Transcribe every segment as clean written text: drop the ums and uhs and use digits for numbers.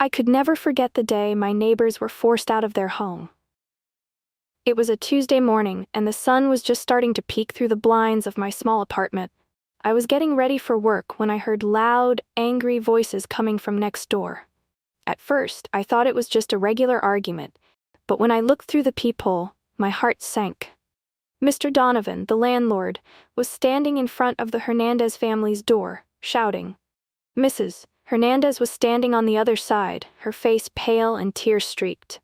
I could never forget the day my neighbors were forced out of their home. It was a Tuesday morning, and the sun was just starting to peek through the blinds of my small apartment. I was getting ready for work when I heard loud, angry voices coming from next door. At first, I thought it was just a regular argument, but when I looked through the peephole, my heart sank. Mr. Donovan, the landlord, was standing in front of the Hernandez family's door, shouting. Mrs. Hernandez was standing on the other side, her face pale and tear-streaked.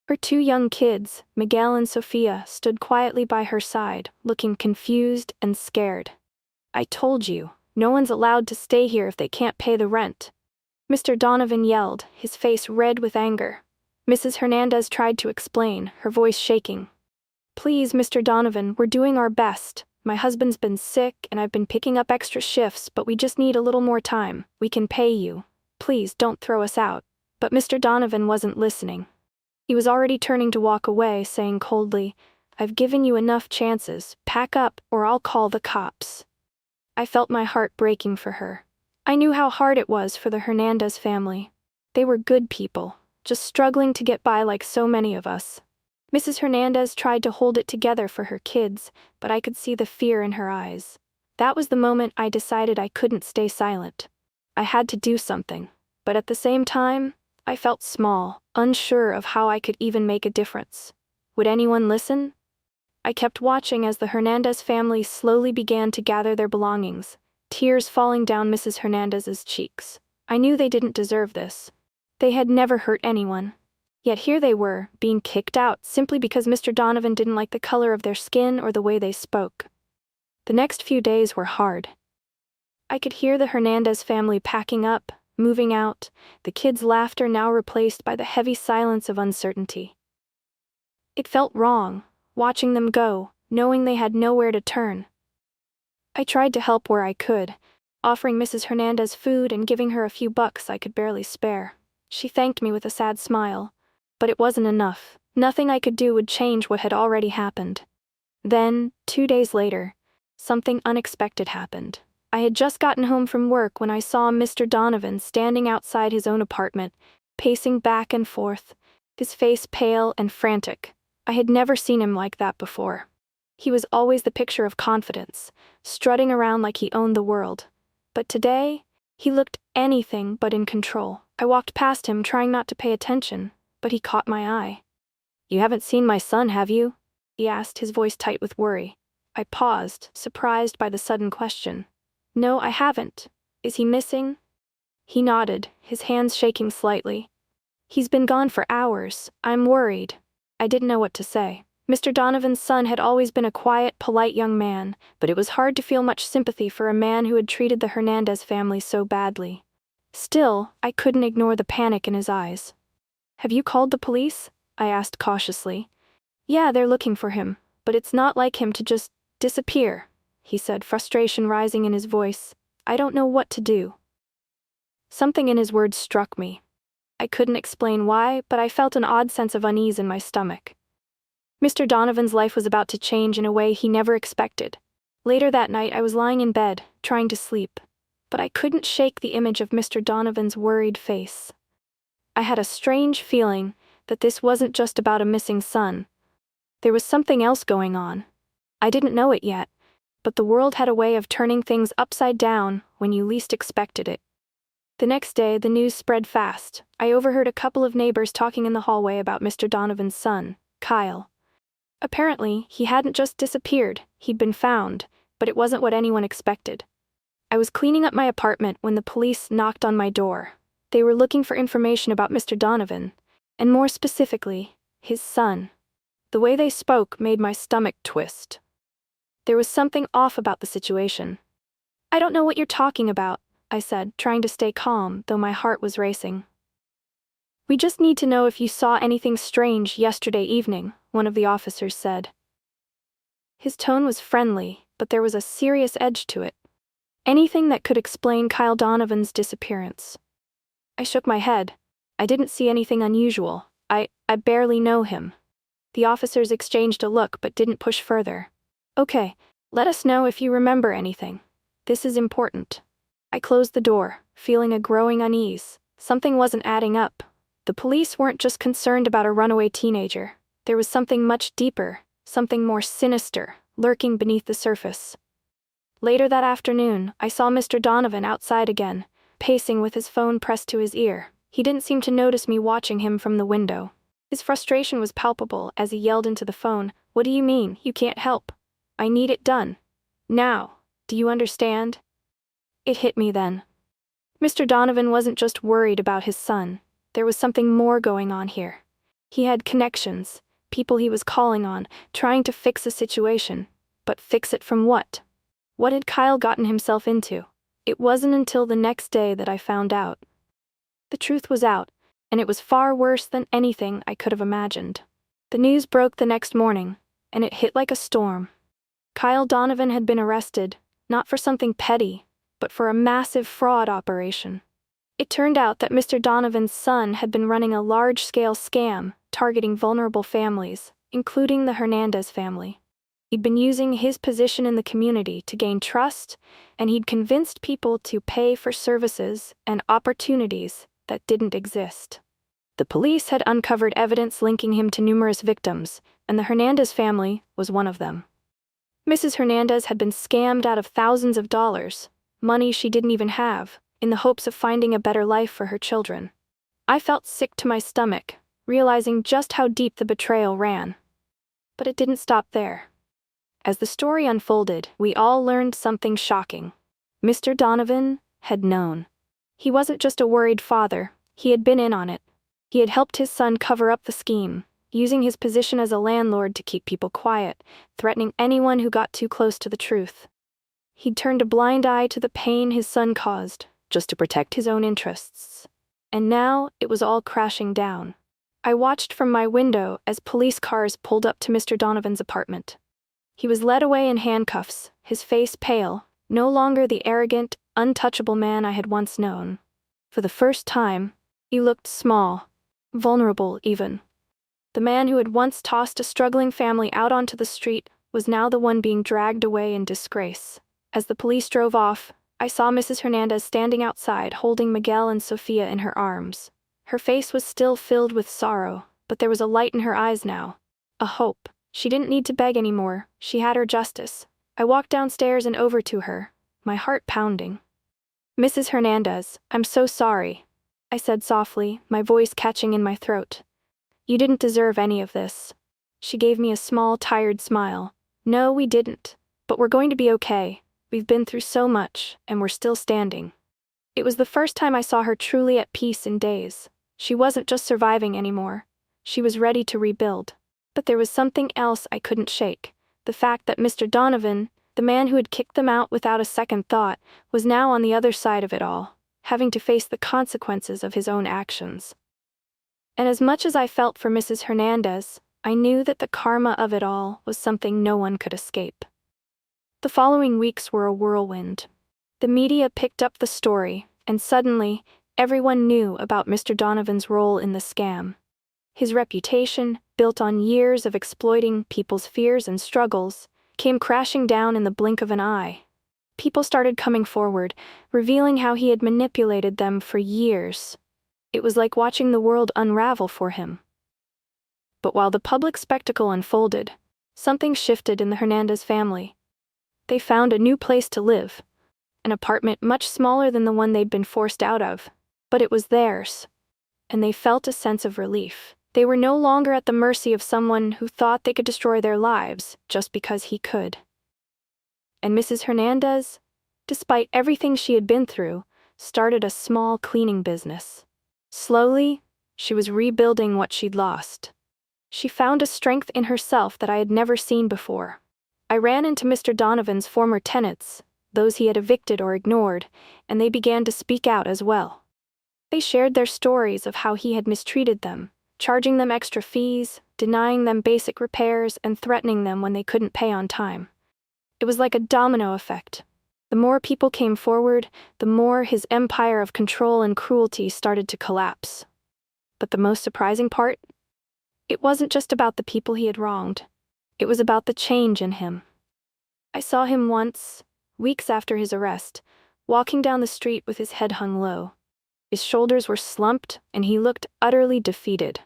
Her two young kids, Miguel and Sofia, stood quietly by her side, looking confused and scared. I told you, no one's allowed to stay here if they can't pay the rent. Mr. Donovan yelled, his face red with anger. Mrs. Hernandez tried to explain, her voice shaking. Please, Mr. Donovan, we're doing our best. My husband's been sick and I've been picking up extra shifts, but we just need a little more time. We can pay you. Please don't throw us out. But Mr. Donovan wasn't listening. He was already turning to walk away, saying coldly, I've given you enough chances. Pack up or I'll call the cops. I felt my heart breaking for her. I knew how hard it was for the Hernandez family. They were good people, just struggling to get by like so many of us. Mrs. Hernandez tried to hold it together for her kids, but I could see the fear in her eyes. That was the moment I decided I couldn't stay silent. I had to do something, but at the same time, I felt small, unsure of how I could even make a difference. Would anyone listen? I kept watching as the Hernandez family slowly began to gather their belongings, tears falling down Mrs. Hernandez's cheeks. I knew they didn't deserve this. They had never hurt anyone. Yet here they were, being kicked out simply because Mr. Donovan didn't like the color of their skin or the way they spoke. The next few days were hard. I could hear the Hernandez family packing up, moving out, the kids' laughter now replaced by the heavy silence of uncertainty. It felt wrong, watching them go, knowing they had nowhere to turn. I tried to help where I could, offering Mrs. Hernandez food and giving her a few bucks I could barely spare. She thanked me with a sad smile, but it wasn't enough. Nothing I could do would change what had already happened. Then, 2 days later, something unexpected happened. I had just gotten home from work when I saw Mr. Donovan standing outside his own apartment, pacing back and forth, his face pale and frantic. I had never seen him like that before. He was always the picture of confidence, strutting around like he owned the world. But today, he looked anything but in control. I walked past him, trying not to pay attention, but he caught my eye. You haven't seen my son, have you? He asked, his voice tight with worry. I paused, surprised by the sudden question. No, I haven't. Is he missing? He nodded, his hands shaking slightly. He's been gone for hours. I'm worried. I didn't know what to say. Mr. Donovan's son had always been a quiet, polite young man, but it was hard to feel much sympathy for a man who had treated the Hernandez family so badly. Still, I couldn't ignore the panic in his eyes. Have you called the police? I asked cautiously. Yeah, they're looking for him, but it's not like him to just disappear, he said, frustration rising in his voice. I don't know what to do. Something in his words struck me. I couldn't explain why, but I felt an odd sense of unease in my stomach. Mr. Donovan's life was about to change in a way he never expected. Later that night, I was lying in bed, trying to sleep, but I couldn't shake the image of Mr. Donovan's worried face. I had a strange feeling that this wasn't just about a missing son. There was something else going on. I didn't know it yet, but the world had a way of turning things upside down when you least expected it. The next day, the news spread fast. I overheard a couple of neighbors talking in the hallway about Mr. Donovan's son, Kyle. Apparently, he hadn't just disappeared, he'd been found, but it wasn't what anyone expected. I was cleaning up my apartment when the police knocked on my door. They were looking for information about Mr. Donovan, and more specifically, his son. The way they spoke made my stomach twist. There was something off about the situation. I don't know what you're talking about, I said, trying to stay calm, though my heart was racing. We just need to know if you saw anything strange yesterday evening, one of the officers said. His tone was friendly, but there was a serious edge to it. Anything that could explain Kyle Donovan's disappearance. I shook my head. I didn't see anything unusual. I barely know him. The officers exchanged a look but didn't push further. Okay, let us know if you remember anything. This is important. I closed the door, feeling a growing unease. Something wasn't adding up. The police weren't just concerned about a runaway teenager. There was something much deeper, something more sinister, lurking beneath the surface. Later that afternoon, I saw Mr. Donovan outside again, pacing with his phone pressed to his ear. He didn't seem to notice me watching him from the window. His frustration was palpable as he yelled into the phone, "What do you mean, you can't help? I need it done. Now, do you understand?" It hit me then. Mr. Donovan wasn't just worried about his son. There was something more going on here. He had connections, people he was calling on, trying to fix a situation. But fix it from what? What had Kyle gotten himself into? It wasn't until the next day that I found out. The truth was out, and it was far worse than anything I could have imagined. The news broke the next morning, and it hit like a storm. Kyle Donovan had been arrested, not for something petty, but for a massive fraud operation. It turned out that Mr. Donovan's son had been running a large-scale scam targeting vulnerable families, including the Hernandez family. He'd been using his position in the community to gain trust, and he'd convinced people to pay for services and opportunities that didn't exist. The police had uncovered evidence linking him to numerous victims, and the Hernandez family was one of them. Mrs. Hernandez had been scammed out of thousands of dollars, money she didn't even have, in the hopes of finding a better life for her children. I felt sick to my stomach, realizing just how deep the betrayal ran. But it didn't stop there. As the story unfolded, we all learned something shocking. Mr. Donovan had known. He wasn't just a worried father, he had been in on it. He had helped his son cover up the scheme, using his position as a landlord to keep people quiet, threatening anyone who got too close to the truth. He'd turned a blind eye to the pain his son caused, just to protect his own interests. And now it was all crashing down. I watched from my window as police cars pulled up to Mr. Donovan's apartment. He was led away in handcuffs, his face pale, no longer the arrogant, untouchable man I had once known. For the first time, he looked small, vulnerable even. The man who had once tossed a struggling family out onto the street was now the one being dragged away in disgrace. As the police drove off, I saw Mrs. Hernandez standing outside holding Miguel and Sophia in her arms. Her face was still filled with sorrow, but there was a light in her eyes now. A hope. She didn't need to beg anymore, she had her justice. I walked downstairs and over to her, my heart pounding. "Mrs. Hernandez, I'm so sorry," I said softly, my voice catching in my throat. "You didn't deserve any of this." She gave me a small, tired smile. "No, we didn't. But we're going to be okay. We've been through so much, and we're still standing." It was the first time I saw her truly at peace in days. She wasn't just surviving anymore. She was ready to rebuild. But there was something else I couldn't shake. The fact that Mr. Donovan, the man who had kicked them out without a second thought, was now on the other side of it all, having to face the consequences of his own actions. And as much as I felt for Mrs. Hernandez, I knew that the karma of it all was something no one could escape. The following weeks were a whirlwind. The media picked up the story, and suddenly, everyone knew about Mr. Donovan's role in the scam. His reputation, built on years of exploiting people's fears and struggles, came crashing down in the blink of an eye. People started coming forward, revealing how he had manipulated them for years. It was like watching the world unravel for him. But while the public spectacle unfolded, something shifted in the Hernandez family. They found a new place to live, an apartment much smaller than the one they'd been forced out of, but it was theirs, and they felt a sense of relief. They were no longer at the mercy of someone who thought they could destroy their lives just because he could. And Mrs. Hernandez, despite everything she had been through, started a small cleaning business. Slowly, she was rebuilding what she'd lost. She found a strength in herself that I had never seen before. I ran into Mr. Donovan's former tenants, those he had evicted or ignored, and they began to speak out as well. They shared their stories of how he had mistreated them, charging them extra fees, denying them basic repairs, and threatening them when they couldn't pay on time. It was like a domino effect. The more people came forward, the more his empire of control and cruelty started to collapse. But the most surprising part? It wasn't just about the people he had wronged. It was about the change in him. I saw him once, weeks after his arrest, walking down the street with his head hung low. His shoulders were slumped, and he looked utterly defeated.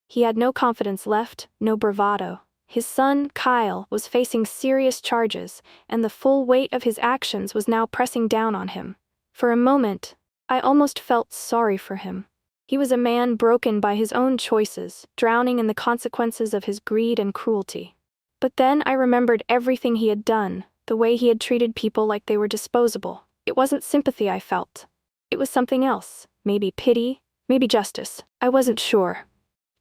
He had no confidence left, no bravado. His son, Kyle, was facing serious charges, and the full weight of his actions was now pressing down on him. For a moment, I almost felt sorry for him. He was a man broken by his own choices, drowning in the consequences of his greed and cruelty. But then I remembered everything he had done, the way he had treated people like they were disposable. It wasn't sympathy I felt. It was something else. Maybe pity, maybe justice. I wasn't sure.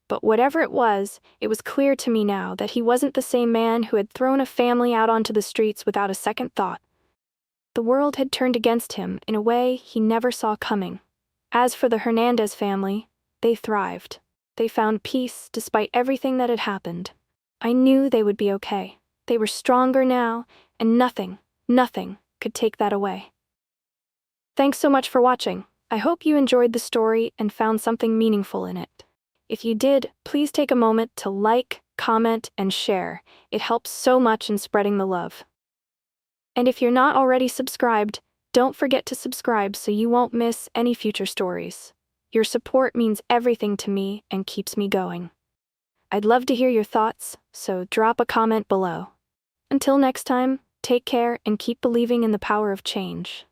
But whatever it was clear to me now that he wasn't the same man who had thrown a family out onto the streets without a second thought. The world had turned against him in a way he never saw coming. As for the Hernandez family, they thrived. They found peace despite everything that had happened. I knew they would be okay. They were stronger now, and nothing could take that away. Thanks so much for watching. I hope you enjoyed the story and found something meaningful in it. If you did, please take a moment to like, comment, and share. It helps so much in spreading the love. And if you're not already subscribed, don't forget to subscribe so you won't miss any future stories. Your support means everything to me and keeps me going. I'd love to hear your thoughts, so drop a comment below. Until next time, take care and keep believing in the power of change.